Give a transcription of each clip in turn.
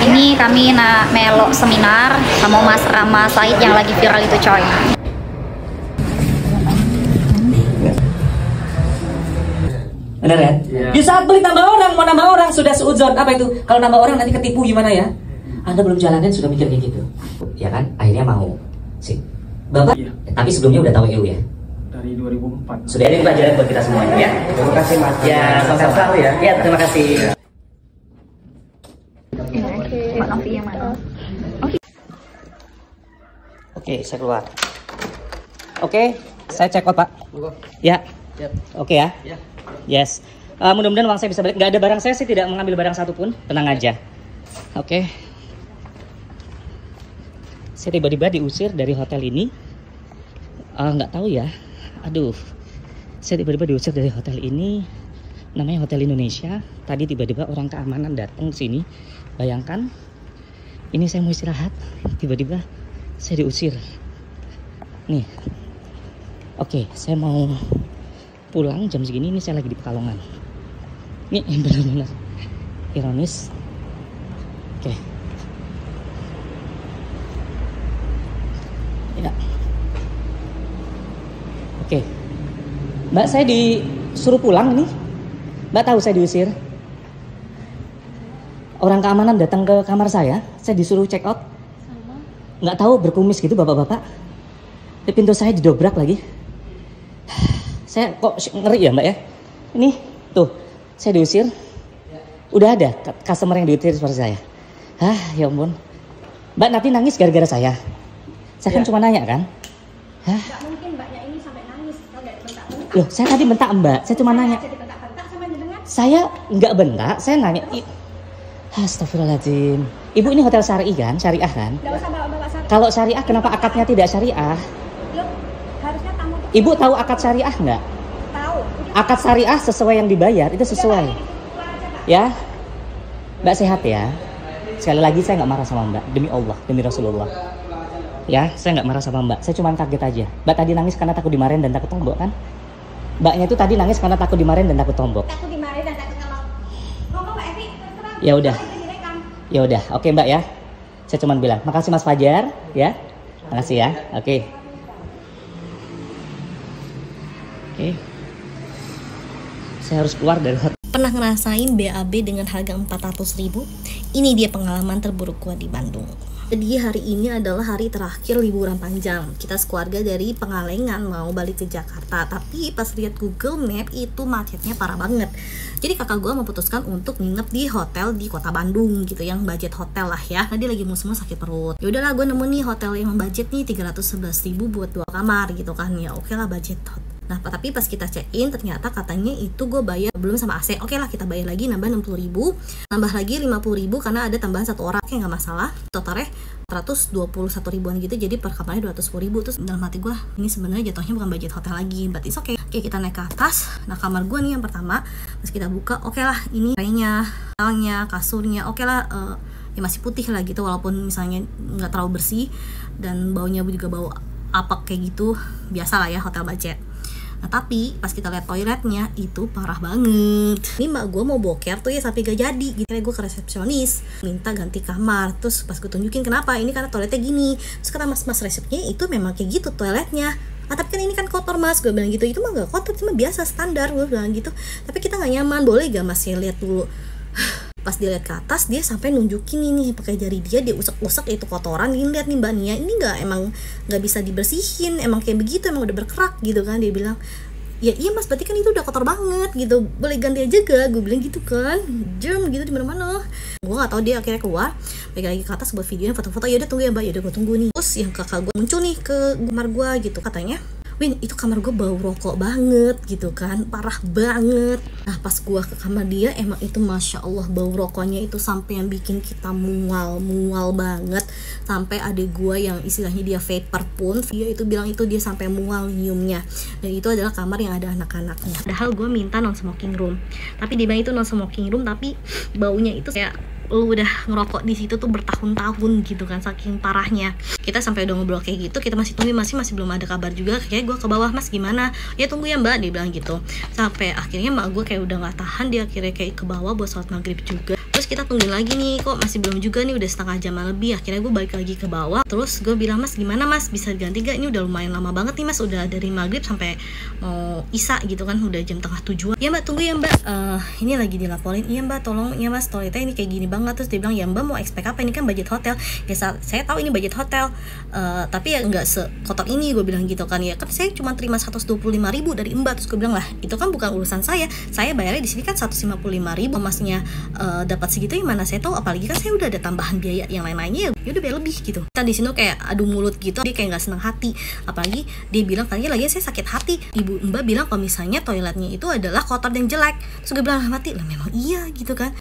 Ini kami melok seminar sama Mas Rama Said yang lagi viral itu coy. Bener ya? Di saat beli tambah orang, mau nambah orang sudah seuzon. Apa itu? Kalau nambah orang nanti ketipu gimana ya? Anda belum jalanin sudah mikir kayak gitu. Ya kan? Akhirnya mau. Sip. Bapak, tapi sebelumnya udah tahu EU ya? Dari 2004. Sudah ada pelajaran buat kita semuanya ya? Terima kasih Mas. Ya, sama-sama ya. Ya, terima kasih. Mbak Novi yang mana? Oke, saya keluar. Oke, saya cek out, Pak. Ya. Oke ya. Yes. Mudah-mudahan uang saya bisa balik. Nggak ada barang saya sih, tidak mengambil barang satupun. Tenang aja. Oke. Saya tiba-tiba diusir dari hotel ini. Nggak tahu ya. Aduh. Saya tiba-tiba diusir dari hotel ini. Namanya Hotel Indonesia. Tadi tiba-tiba orang keamanan datang ke sini. Bayangkan. Ini saya mau istirahat. Tiba-tiba saya diusir. Nih. Oke, saya mau pulang jam segini. Ini saya lagi di Pekalongan. Ini benar-benar ironis. Oke. Ya. Oke. Mbak, saya disuruh pulang nih. Mbak tahu saya diusir. Orang keamanan datang ke kamar saya disuruh check out. Nggak tahu, berkumis gitu bapak-bapak. Di pintu saya didobrak lagi. Saya kok ngeri ya Mbak ya. Ini tuh, saya diusir. Udah ada customer yang diusir seperti saya. Ya ampun. Mbak nanti nangis gara-gara saya. Saya kan cuma nanya kan. Nggak mungkin mbaknya ini sampai nangis. Kalau nggak bentak-bentak. Loh, saya tadi bentak Mbak. Saya cuma nanya. Jadi bentak-bentak sama jenengan. Saya nggak bentak, saya nanya. Astagfirullahaladzim. Ibu ini hotel syari kan? Syariah kan? Nggak usah bawa-bawa syariah. Kalau syariah kenapa akadnya tidak syariah? Loh, harusnya tamu tuh Ibu tahu akad syariah nggak? tahu. Akad syariah sesuai yang dibayar, itu sesuai. Ya, Mbak sehat ya. Sekali lagi saya nggak marah sama Mbak, demi Allah, demi Rasulullah. Ya, saya nggak marah sama Mbak. Saya cuma kaget aja. Mbak tadi nangis karena takut dimarahin dan takut tombok kan? Mbaknya itu tadi nangis karena takut dimarahin dan takut tombok. Takut dimarahin dan takut kalau ngomong Mbak Evi terserah. Ya udah. Nanti direkam. Ya udah, oke Mbak ya. Saya cuma bilang, makasih Mas Fajar, ya. Makasih ya. Oke. Oke. Saya harus keluar dari hotel. Pernah ngerasain BAB dengan harga 400.000? Ini dia pengalaman terburuk gua di Bandung. Jadi hari ini adalah hari terakhir liburan panjang. Kita sekeluarga dari Pengalengan mau balik ke Jakarta. Tapi pas lihat Google Map itu macetnya parah banget. Jadi kakak gue memutuskan untuk nginep di hotel di kota Bandung gitu, yang budget hotel lah ya. Tadi lagi musimnya sakit perut. Ya udahlah, gue nemu nih hotel yang budget nih 311.000 buat 2 kamar gitu kan. Ya oke lah, budget hotel. Nah, tapi pas kita check-in ternyata katanya itu gue bayar belum sama AC. Oke lah, kita bayar lagi nambah 60.000, nambah lagi 50.000 karena ada tambahan 1 orang. Oke, nggak masalah. Totalnya 121 ribuan gitu, jadi per kamarnya 210.000. Terus dalam hati gue, ini sebenarnya jatuhnya bukan budget hotel lagi, but it's okay. Oke, kita naik ke atas. Nah, kamar gue nih yang pertama, pas kita buka, oke lah, ini kayaknya, kasurnya, oke lah, ya masih putih lah gitu, walaupun misalnya nggak terlalu bersih dan baunya juga bau apak kayak gitu, biasa lah ya hotel budget. Nah, tapi pas kita lihat toiletnya itu parah banget. Ini mbak gue mau boker tuh ya sampai gak jadi gitu. Gue ke resepsionis minta ganti kamar. Terus pas gue tunjukin kenapa, ini karena toiletnya gini. Terus kata mas resepnya itu memang kayak gitu toiletnya. Tapi kan ini kan kotor mas, gue bilang gitu. Itu mah gak kotor, cuma biasa standar, gue bilang gitu. Tapi kita gak nyaman, boleh gak mas ya lihat dulu. Pas dia lihat ke atas, dia sampai nunjukin ini pakai jari dia usek-usek itu kotoran. Ini lihat nih mbak Nia, ini nggak bisa dibersihin, emang kayak begitu, emang udah berkerak gitu kan. Dia bilang, ya iya mas, berarti kan itu udah kotor banget gitu, boleh ganti aja gak? Gue bilang gitu kan, germ gitu di mana-mana. Gue nggak tahu, dia akhirnya keluar, balik lagi ke atas buat videonya, foto-foto. Ya udah tunggu ya mbak, ya udah gue tunggu nih. Terus yang kakak gue muncul nih ke kamar gue gitu, katanya, Win, itu kamar gue bau rokok banget gitu kan, parah banget. Nah pas gue ke kamar dia, emang itu masya Allah bau rokoknya itu sampai yang bikin kita mual banget. Sampai adik gue yang istilahnya dia vapor pun, dia itu bilang itu dia sampai mual nyiumnya. Dan itu adalah kamar yang ada anak-anaknya. Padahal gue minta non smoking room, tapi dia bilang itu non smoking room, tapi baunya itu kayak lu udah ngerokok di situ tuh bertahun-tahun gitu kan, saking parahnya. Kita sampai udah ngobrol kayak gitu, kita masih tunggu, masih belum ada kabar juga. Kayak gue ke bawah, mas gimana? Ya tunggu ya mbak, dia bilang gitu. Sampai akhirnya mbak gue kayak udah nggak tahan, dia akhirnya kayak ke bawah buat sholat maghrib juga. Terus kita tungguin lagi nih, kok masih belum juga nih, udah setengah jam lebih. Akhirnya gue balik lagi ke bawah. Terus gue bilang, Mas gimana Mas, bisa ganti gak? Ini udah lumayan lama banget nih Mas, udah dari maghrib sampai mau isya gitu kan, udah jam tengah 7. Ya Mbak, tunggu ya Mbak, ini lagi dilaporin. Iya Mbak, tolong ya Mas, toiletnya ini kayak gini banget. Terus dia bilang, ya Mbak mau expect apa, ini kan budget hotel. Ya saya tahu ini budget hotel, tapi ya nggak sekotor ini, gue bilang gitu kan. Ya kan saya cuma terima 125.000 dari Mbak. Terus gue bilang, lah itu kan bukan urusan saya bayarnya di sini kan 155.000. Masnya dapat segitu, yang mana saya tahu, apalagi kan saya udah ada tambahan biaya yang lain-lainnya, ya udah biar lebih gitu. Kita di sini kayak adu mulut gitu, dia kayak nggak senang hati. Apalagi dia bilang, tadi lagi saya sakit hati, ibu Mbak bilang kalau misalnya toiletnya itu adalah kotor dan jelek. Terus gue bilang, mati lah, memang iya gitu kan.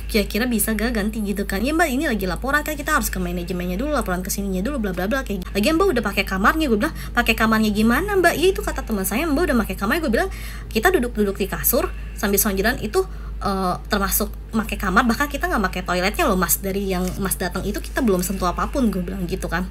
Kira-kira bisa gak ganti gitu kan? Ya Mbak, ini lagi laporan kan, kita harus ke manajemennya dulu, laporan ke sininya dulu, bla bla bla kayak. Lagi Mbak udah pakai kamarnya. Gue bilang, pakai kamarnya gimana Mbak? Ya itu kata teman saya, Mbak udah pakai kamarnya. Gue bilang, kita duduk-duduk di kasur sambil sonjoran itu termasuk pakai kamar, bahkan kita nggak pakai toiletnya loh Mas. Dari yang Mas datang itu kita belum sentuh apapun, gue bilang gitu kan.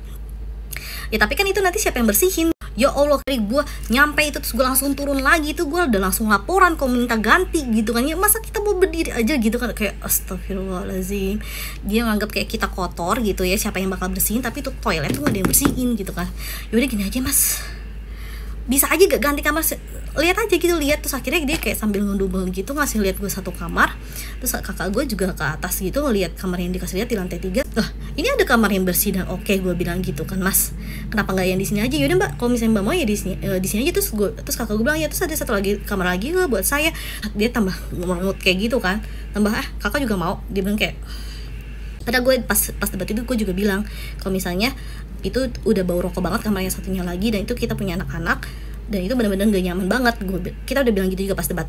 Ya tapi kan itu nanti siapa yang bersihin? Ya Allah, dari gue nyampe itu terus gue langsung turun lagi, itu gue udah langsung laporan kalau minta ganti gitu kan. Ya masa kita mau berdiri aja gitu kan, kayak astagfirullahaladzim. Dia nganggap kayak kita kotor gitu ya, siapa yang bakal bersihin, tapi tuh toilet tuh gak ada yang bersihin gitu kan. Yaudah gini aja Mas, bisa aja gak ganti kamar, lihat aja gitu, lihat. Terus akhirnya dia kayak sambil ngedumel gitu ngasih lihat gue satu kamar. Terus kakak gue juga ke atas gitu ngelihat kamar yang dikasih lihat di lantai 3. Lah ini ada kamar yang bersih dan oke, gue bilang gitu kan, Mas kenapa nggak yang di sini aja? Yaudah Mbak, kalau misalnya Mbak mau ya di sini aja. Terus kakak gue bilang, ya terus ada satu lagi kamar lagi gue buat saya. Dia tambah ngomong kayak gitu kan, tambah kakak juga mau. Dia bilang kayak, padahal gue pas debat itu gue juga bilang kalau misalnya itu udah bau rokok banget kamar yang satunya lagi, dan itu kita punya anak-anak dan itu benar-benar gak nyaman banget. Kita udah bilang gitu juga pas debat,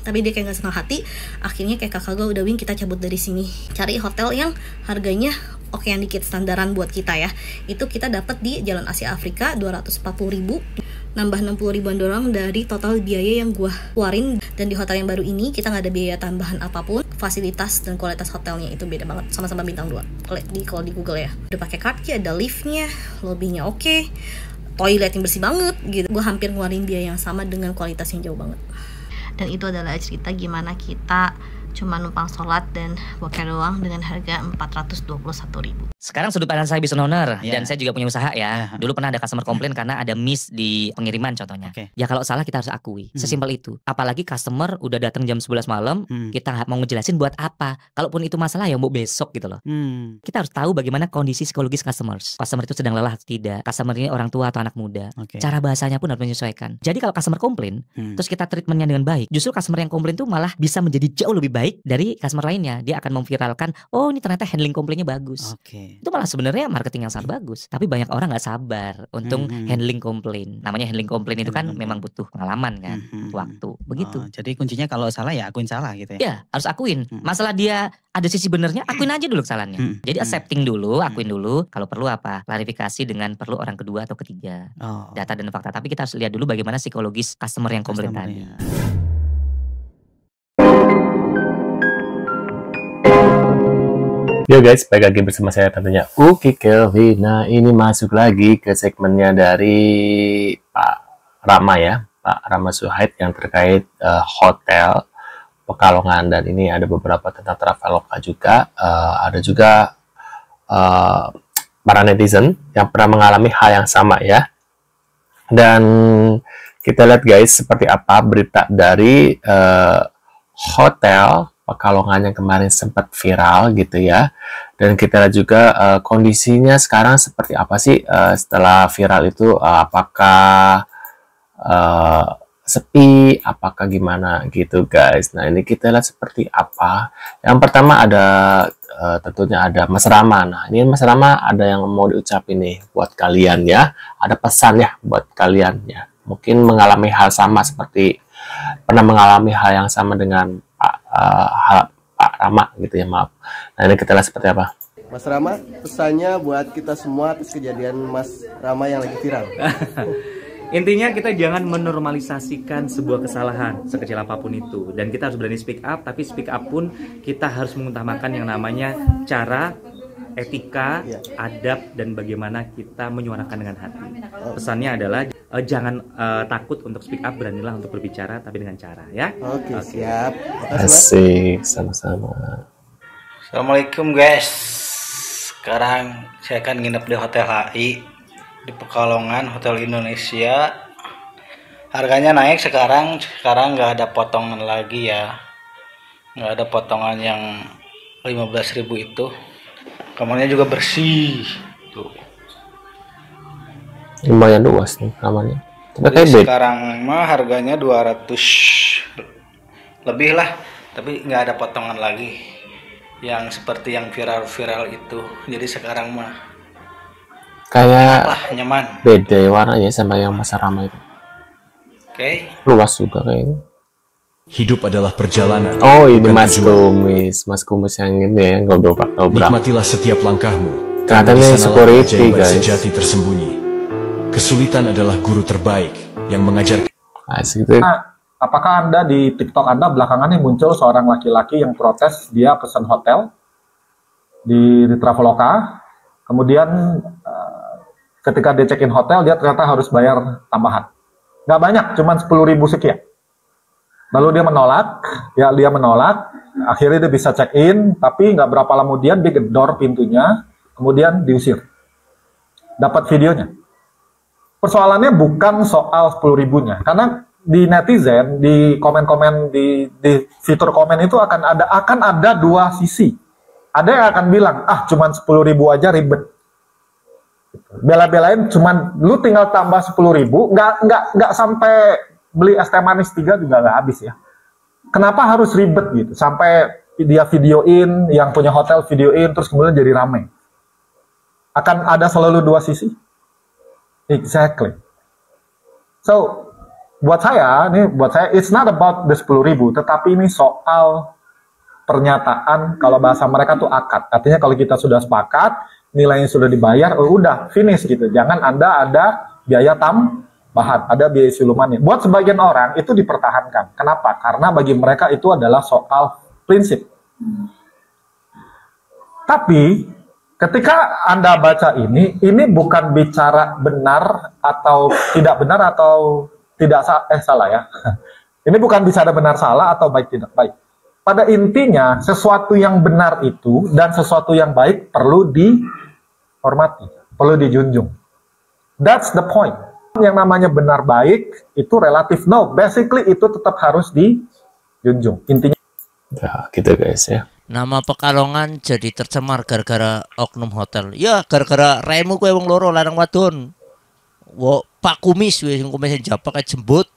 tapi dia kayak gak senang hati. Akhirnya kayak kakak gue udah kita cabut dari sini, cari hotel yang harganya oke, yang dikit standaran buat kita ya. Itu kita dapat di Jalan Asia Afrika 240.000, nambah 60 ribuan doang dari total biaya yang gue keluarin. Dan di hotel yang baru ini kita nggak ada biaya tambahan apapun. Fasilitas dan kualitas hotelnya itu beda banget, sama-sama bintang 2 kalau di Google ya. Udah pakai kaki, ada liftnya, lobbynya oke, toilet yang bersih banget gitu. Gue hampir ngeluarin biaya yang sama dengan kualitas yang jauh banget. Dan itu adalah cerita gimana kita cuma numpang sholat dan boker doang dengan harga 421.000. Sekarang sudut pandang saya business owner, dan saya juga punya usaha ya. Dulu pernah ada customer komplain karena ada miss di pengiriman contohnya. Ya kalau salah kita harus akui, sesimpel itu. Apalagi customer udah datang jam 11 malam, kita mau ngejelasin buat apa. Kalaupun itu masalah ya mau besok gitu loh. Kita harus tahu bagaimana kondisi psikologis customers. Customer itu sedang lelah atau tidak. Customer ini orang tua atau anak muda. Cara bahasanya pun harus menyesuaikan. Jadi kalau customer komplain, terus kita treatmentnya dengan baik, justru customer yang komplain tuh malah bisa menjadi jauh lebih baik dari customer lainnya. Dia akan memviralkan, oh ini ternyata handling komplainnya bagus. Itu malah sebenarnya marketing yang sangat bagus. Tapi banyak orang nggak sabar untuk handling komplain. Namanya handling komplain itu kan memang butuh pengalaman kan, waktu. Begitu. Jadi kuncinya kalau salah ya akuin salah gitu ya. Ya harus akuin. Masalah dia ada sisi benernya, akuin aja dulu kesalahannya. Jadi accepting dulu, akuin dulu. Kalau perlu apa, klarifikasi dengan perlu orang kedua atau ketiga. Data dan fakta. Tapi kita harus lihat dulu bagaimana psikologis customer yang komplain tadi. Yo guys, balik lagi bersama saya tentunya Uki Kelvin. Nah ini masuk lagi ke segmennya dari Pak Rama ya, Pak Rama Suhaid yang terkait hotel Pekalongan. Dan ini ada beberapa tentang Traveloka juga. Ada juga para netizen yang pernah mengalami hal yang sama ya. Dan kita lihat guys seperti apa berita dari hotel Pekalongan yang kemarin sempat viral gitu ya. Dan kita lihat juga kondisinya sekarang seperti apa sih setelah viral itu, apakah sepi, apakah gimana gitu guys. Nah ini kita lihat seperti apa. Yang pertama ada tentunya ada Mas Rama. Nah ini Mas Rama ada yang mau diucapin nih buat kalian ya. Ada pesan ya buat kalian ya. Mungkin mengalami hal sama seperti pernah mengalami hal yang sama dengan Pak Rama gitu ya, maaf. Nah ini kita lihat seperti apa. Mas Rama, pesannya buat kita semua atas kejadian Mas Rama yang lagi viral. Intinya kita jangan menormalisasikan sebuah kesalahan sekecil apapun itu, dan kita harus berani speak up. Tapi speak up pun kita harus mengutamakan yang namanya cara, etika, adab, dan bagaimana kita menyuarakan dengan hati. Pesannya adalah jangan takut untuk speak up, beranilah untuk berbicara tapi dengan cara ya. Oke. Siap. Asik, sama-sama. Assalamualaikum guys. Sekarang saya akan nginep di Hotel HI di Pekalongan, Hotel Indonesia. Harganya naik sekarang nggak ada potongan lagi ya. Nggak ada potongan yang 15.000 itu. Kamarnya juga bersih. Tuh. Lumayan luas nih kamarnya. Jadi sekarang mah harganya 200 lebih lah, tapi nggak ada potongan lagi yang seperti yang viral-viral itu. Jadi sekarang mah kayak nyaman, beda warnanya sama yang masa ramai itu. Oke. Luas juga kayaknya. Hidup adalah perjalanan. Oh, ini Mas Kumis yang ini ya, ngobrol Pak Obrak. Nikmatilah setiap langkahmu. Ternyata ini security guys. Sejati tersembunyi. Kesulitan adalah guru terbaik yang mengajar. Apakah Anda di TikTok Anda belakangan ini muncul seorang laki-laki yang protes dia pesan hotel di Traveloka, kemudian ketika dia check-in hotel dia ternyata harus bayar tambahan. Nggak banyak, cuma 10.000 sekian. Lalu dia menolak, akhirnya dia bisa check-in, tapi nggak berapa lama kemudian dia gedor pintunya, kemudian diusir. Dapat videonya. Persoalannya bukan soal 10.000-nya, karena di netizen, di komen-komen, di fitur komen itu akan ada dua sisi. Ada yang akan bilang, cuman 10.000 aja ribet. Bela-belain cuman lu tinggal tambah 10.000, nggak sampai beli es teh manis 3 juga nggak habis ya. Kenapa harus ribet gitu? Sampai dia videoin, yang punya hotel videoin, terus kemudian jadi ramai. Akan ada selalu dua sisi. Exactly. So, buat saya, it's not about the 10.000, tetapi ini soal pernyataan, kalau bahasa mereka tuh akad. Artinya kalau kita sudah sepakat, nilainya sudah dibayar, udah finish gitu. Jangan Anda ada biaya tambahan, ada biaya silumannya. Buat sebagian orang itu dipertahankan. Kenapa? Karena bagi mereka itu adalah soal prinsip. Tapi ketika Anda baca ini bukan bicara benar atau tidak benar atau tidak salah ya. Ini bukan bicara benar salah atau baik tidak baik. Pada intinya sesuatu yang benar itu dan sesuatu yang baik perlu dihormati, perlu dijunjung. That's the point. Yang namanya benar baik itu relatif. No, basically itu tetap harus dijunjung. Intinya. Ya, gitu guys ya. Nama Pekalongan jadi tercemar gara-gara oknum hotel. Ya, gara-gara raimu kowe wong loro lanang wadon. Wo Pak Kumis wis kumis jabak kayak jembut.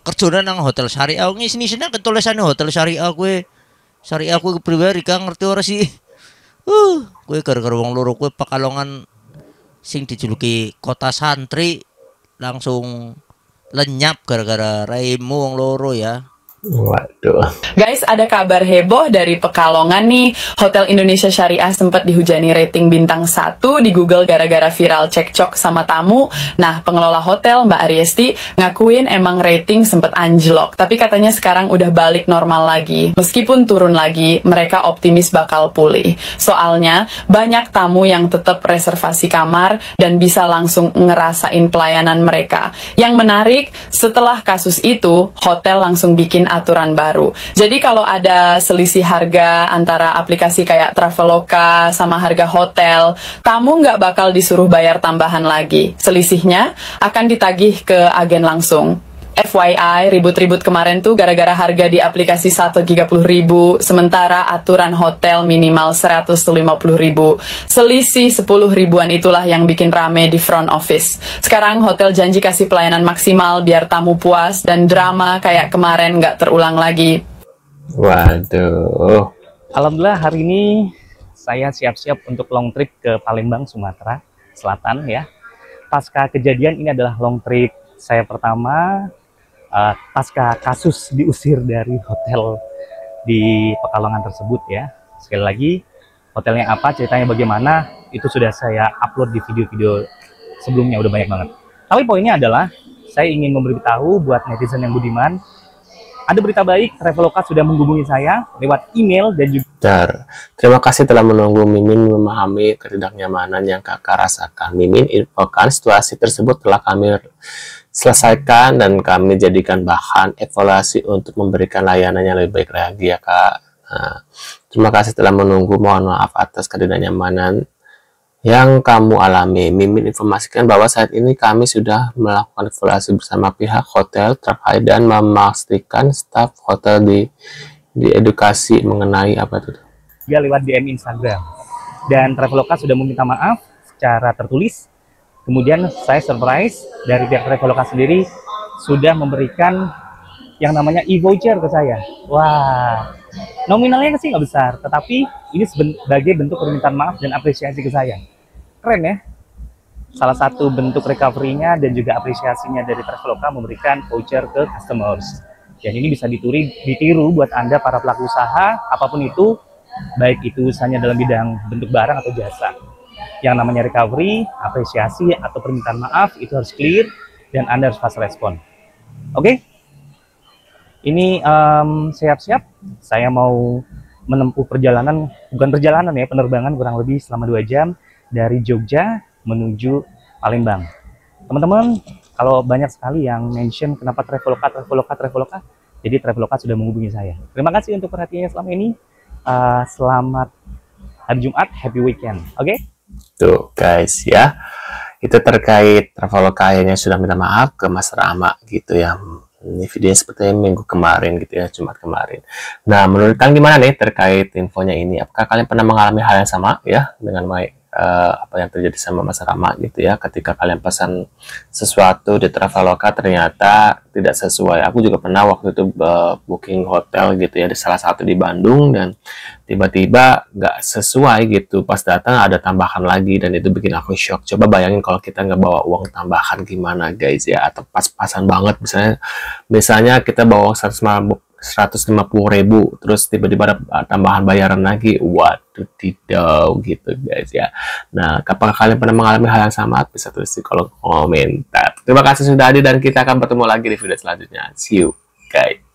Kerjane nang hotel syariah ngisi-ngisine ketulisane hotel syariah kowe. Syariah kowe pribadi gak ngerti ora sih. Kowe gara-gara wong loro kowe Pekalongan sing dijuluki kota santri langsung lenyap gara-gara raimu wong loro ya. Waduh. Guys, ada kabar heboh dari Pekalongan nih. Hotel Indonesia Syariah sempat dihujani rating bintang 1 di Google gara-gara viral cekcok sama tamu. Nah, pengelola hotel Mbak Ariesti ngakuin emang rating sempat anjlok, tapi katanya sekarang udah balik normal lagi. Meskipun turun lagi, mereka optimis bakal pulih. Soalnya banyak tamu yang tetap reservasi kamar dan bisa langsung ngerasain pelayanan mereka. Yang menarik, setelah kasus itu, hotel langsung bikin aturan baru. Jadi kalau ada selisih harga antara aplikasi kayak Traveloka sama harga hotel, tamu nggak bakal disuruh bayar tambahan lagi. Selisihnya akan ditagih ke agen langsung. FYI, ribut-ribut kemarin tuh gara-gara harga di aplikasi 130.000, sementara aturan hotel minimal 150.000. Selisih 10 ribuan itulah yang bikin rame di front office. Sekarang hotel janji kasih pelayanan maksimal biar tamu puas dan drama kayak kemarin nggak terulang lagi. Waduh. Alhamdulillah hari ini saya siap-siap untuk long trip ke Palembang, Sumatera Selatan ya. Pasca kejadian ini adalah long trip saya pertama. Pasca kasus diusir dari hotel di Pekalongan tersebut ya. Sekali lagi, hotelnya apa, ceritanya bagaimana, itu sudah saya upload di video-video sebelumnya, udah banyak banget. Tapi poinnya adalah, saya ingin memberitahu buat netizen yang budiman, ada berita baik, Traveloka sudah menghubungi saya lewat email dan juga... Terima kasih telah menunggu. Mimin memahami ketidaknyamanan yang kakak rasakan. Mimin infokan situasi tersebut telah kami selesaikan dan kami jadikan bahan evaluasi untuk memberikan layanan yang lebih baik lagi ya kak. Terima kasih telah menunggu. Mohon maaf atas ketidaknyamanan yang kamu alami. Mimin informasikan bahwa saat ini kami sudah melakukan evaluasi bersama pihak hotel terkait dan memastikan staf hotel diedukasi mengenai apa itu. Dia lewat DM Instagram. Dan Traveloka sudah meminta maaf secara tertulis. Kemudian saya surprise dari pihak Traveloka sendiri sudah memberikan yang namanya e-voucher ke saya. Wah, nominalnya sih nggak besar, tetapi ini sebagai bentuk permintaan maaf dan apresiasi ke saya. Keren ya? Salah satu bentuk recovery-nya dan juga apresiasinya dari Traveloka memberikan voucher ke customers. Dan ini bisa ditiru buat Anda para pelaku usaha, apapun itu, baik itu usahanya dalam bidang bentuk barang atau jasa. Yang namanya recovery, apresiasi, atau permintaan maaf, itu harus clear, dan Anda harus fast respon. Oke? Ini siap-siap, saya mau menempuh perjalanan, bukan perjalanan ya, penerbangan kurang lebih selama 2 jam, dari Jogja menuju Palembang. Teman-teman, kalau banyak sekali yang mention kenapa Traveloka, jadi Traveloka sudah menghubungi saya. Terima kasih untuk perhatiannya selama ini. Selamat hari Jumat, happy weekend. Oke? Tuh guys ya, itu terkait Traveloka yang sudah minta maaf ke Mas Rama gitu ya. Ini videonya seperti minggu kemarin gitu ya, Jumat kemarin. Nah, menurut kalian gimana nih terkait infonya ini? Apakah kalian pernah mengalami hal yang sama ya dengan apa yang terjadi sama Mas Rama gitu ya, ketika kalian pesan sesuatu di Traveloka ternyata tidak sesuai. Aku juga pernah waktu itu booking hotel gitu ya di salah satu di Bandung, dan tiba-tiba nggak sesuai gitu. Pas datang ada tambahan lagi dan itu bikin aku shock. Coba bayangin kalau kita nggak bawa uang tambahan gimana guys ya, atau pas-pasan banget misalnya kita bawa 150.000 terus tiba-tiba ada tambahan bayaran lagi, waduh tidak gitu guys ya. Nah, apakah kalian pernah mengalami hal yang sama? Bisa tulis di kolom komentar. Terima kasih sudah hadir dan kita akan bertemu lagi di video selanjutnya. See you guys.